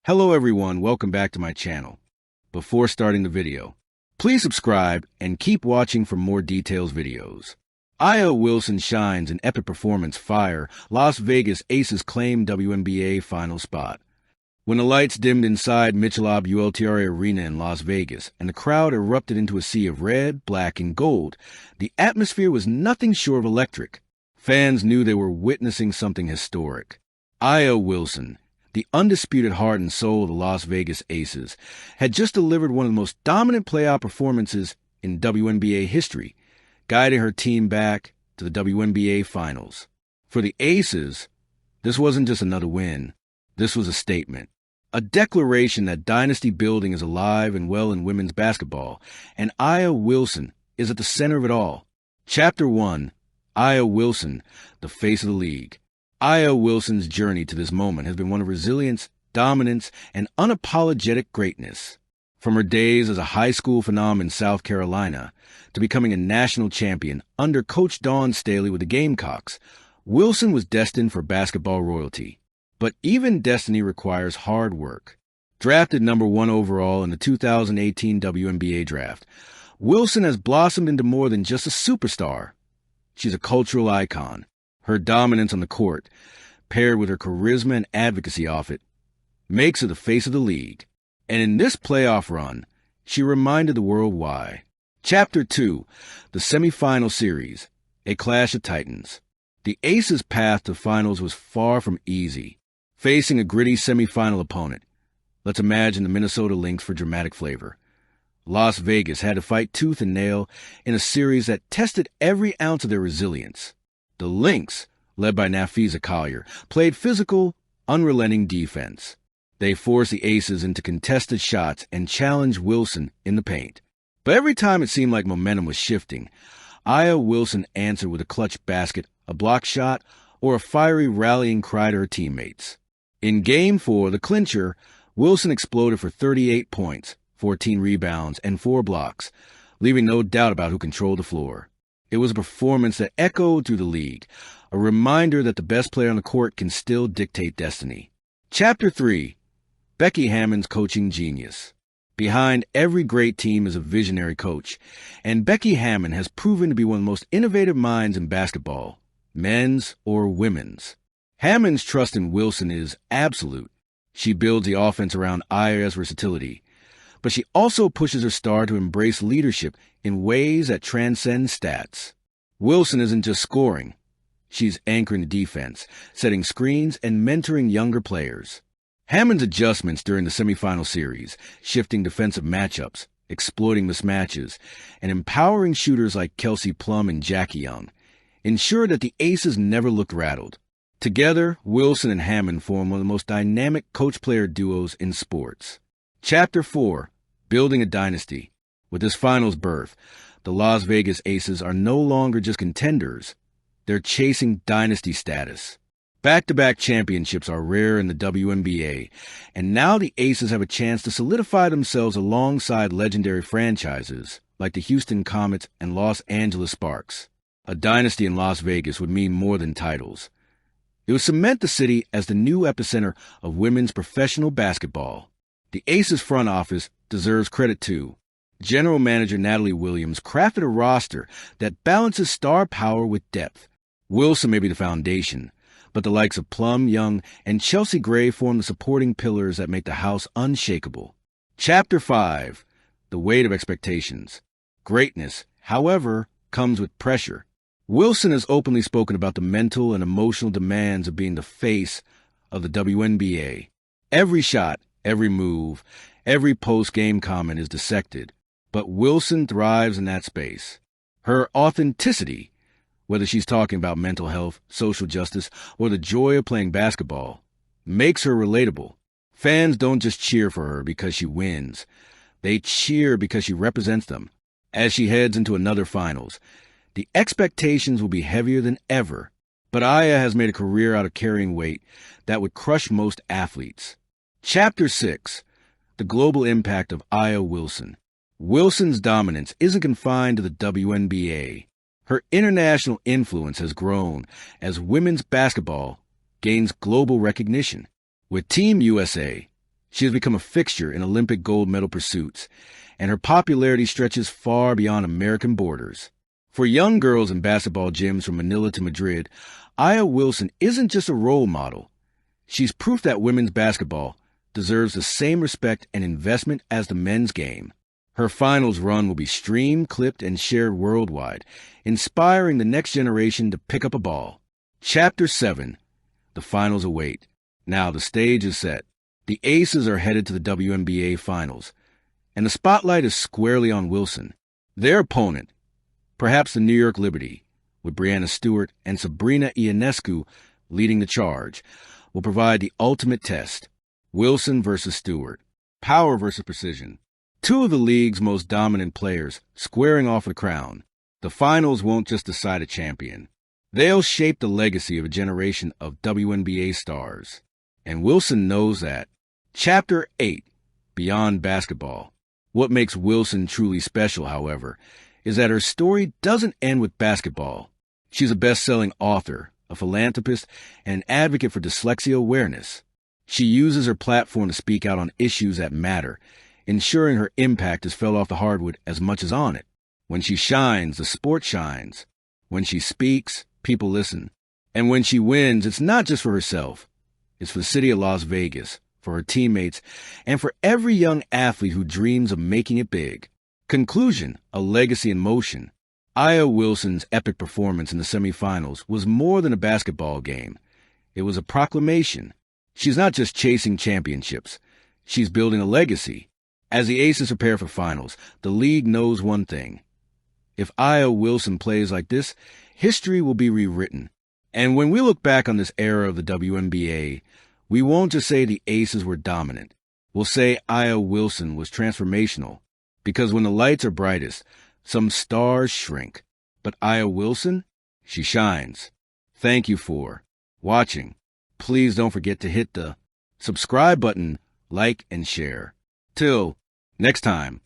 Hello everyone, welcome back to my channel. Before starting the video, please subscribe and keep watching for more details videos. Aya Wilson shines in epic performance fire. Las Vegas Aces claim WNBA final spot. When the lights dimmed inside Michelob ULTRA Arena in Las Vegas and the crowd erupted into a sea of red, black, and gold, the atmosphere was nothing short of electric. Fans knew they were witnessing something historic. Aya Wilson, the undisputed heart and soul of the Las Vegas Aces, had just delivered one of the most dominant playoff performances in WNBA history, guiding her team back to the WNBA Finals. For the Aces, this wasn't just another win. This was a statement, a declaration that dynasty building is alive and well in women's basketball, and Aya Wilson is at the center of it all. Chapter 1, Aya Wilson, the face of the league. Aya Wilson's journey to this moment has been one of resilience, dominance, and unapologetic greatness. From her days as a high school phenom in South Carolina to becoming a national champion under Coach Dawn Staley with the Gamecocks, Wilson was destined for basketball royalty. But even destiny requires hard work. Drafted number 1 overall in the 2018 WNBA draft, Wilson has blossomed into more than just a superstar. She's a cultural icon. Her dominance on the court, paired with her charisma and advocacy off it, makes her the face of the league. And in this playoff run, she reminded the world why. Chapter 2, the semifinal series, a clash of titans. The Aces' path to finals was far from easy. Facing a gritty semifinal opponent, let's imagine the Minnesota Lynx for dramatic flavor. Las Vegas had to fight tooth and nail in a series that tested every ounce of their resilience. The Lynx, led by Nafisa Collier, played physical, unrelenting defense. They forced the Aces into contested shots and challenged Wilson in the paint. But every time it seemed like momentum was shifting, Aya Wilson answered with a clutch basket, a block shot, or a fiery rallying cry to her teammates. In Game 4, the clincher, Wilson exploded for 38 points, 14 rebounds, and 4 blocks, leaving no doubt about who controlled the floor. It was a performance that echoed through the league, a reminder that the best player on the court can still dictate destiny. Chapter 3, Becky Hammon's coaching genius. Behind every great team is a visionary coach, and Becky Hammon has proven to be one of the most innovative minds in basketball, men's or women's. Hammon's trust in Wilson is absolute. She builds the offense around Aya's versatility, but she also pushes her star to embrace leadership in ways that transcend stats. Wilson isn't just scoring. She's anchoring the defense, setting screens, and mentoring younger players. Hammon's adjustments during the semifinal series, shifting defensive matchups, exploiting mismatches, and empowering shooters like Kelsey Plum and Jackie Young, ensured that the Aces never looked rattled. Together, Wilson and Hammon form one of the most dynamic coach-player duos in sports. Chapter 4, Building a Dynasty. With this finals berth, the Las Vegas Aces are no longer just contenders. They're chasing dynasty status. Back-to-back championships are rare in the WNBA, and now the Aces have a chance to solidify themselves alongside legendary franchises like the Houston Comets and Los Angeles Sparks. A dynasty in Las Vegas would mean more than titles. It would cement the city as the new epicenter of women's professional basketball. The Aces front office deserves credit too. General Manager Natalie Williams crafted a roster that balances star power with depth. Wilson may be the foundation, but the likes of Plum, Young, and Chelsea Gray form the supporting pillars that make the house unshakable. Chapter 5, The Weight of Expectations. Greatness, however, comes with pressure. Wilson has openly spoken about the mental and emotional demands of being the face of the WNBA. Every shot, every move, every post-game comment is dissected, but Wilson thrives in that space. Her authenticity, whether she's talking about mental health, social justice, or the joy of playing basketball, makes her relatable. Fans don't just cheer for her because she wins. They cheer because she represents them. As she heads into another finals, the expectations will be heavier than ever, but Aya has made a career out of carrying weight that would crush most athletes. Chapter 6, The Global Impact of Aya Wilson. Wilson's dominance isn't confined to the WNBA. Her international influence has grown as women's basketball gains global recognition. With Team USA, She has become a fixture in Olympic gold medal pursuits, and her popularity stretches far beyond American borders. For young girls in basketball gyms from Manila to Madrid, Aya Wilson isn't just a role model. She's proof that women's basketball deserves the same respect and investment as the men's game. Her finals run will be streamed, clipped, and shared worldwide, inspiring the next generation to pick up a ball. Chapter 7. The finals await. Now the stage is set. The Aces are headed to the WNBA finals, and the spotlight is squarely on Wilson. Their opponent, perhaps the New York Liberty, with Breanna Stewart and Sabrina Ionescu leading the charge, will provide the ultimate test. Wilson versus Stewart. Power versus precision. Two of the league's most dominant players squaring off for the crown. The finals won't just decide a champion. They'll shape the legacy of a generation of WNBA stars. And Wilson knows that. Chapter 8. Beyond basketball. What makes Wilson truly special, however, is that her story doesn't end with basketball. She's a best-selling author, a philanthropist, and an advocate for dyslexia awareness. She uses her platform to speak out on issues that matter, ensuring her impact is felt off the hardwood as much as on it. When she shines, the sport shines. When she speaks, people listen. And when she wins, it's not just for herself. It's for the city of Las Vegas, for her teammates, and for every young athlete who dreams of making it big. Conclusion, a legacy in motion. Aya Wilson's epic performance in the semifinals was more than a basketball game. It was a proclamation. She's not just chasing championships. She's building a legacy. As the Aces prepare for finals, the league knows one thing. If Aya Wilson plays like this, history will be rewritten. And when we look back on this era of the WNBA, we won't just say the Aces were dominant. We'll say Aya Wilson was transformational. Because when the lights are brightest, some stars shrink. But Aya Wilson, she shines. Thank you for watching. Please don't forget to hit the subscribe button, like, and share. Till next time.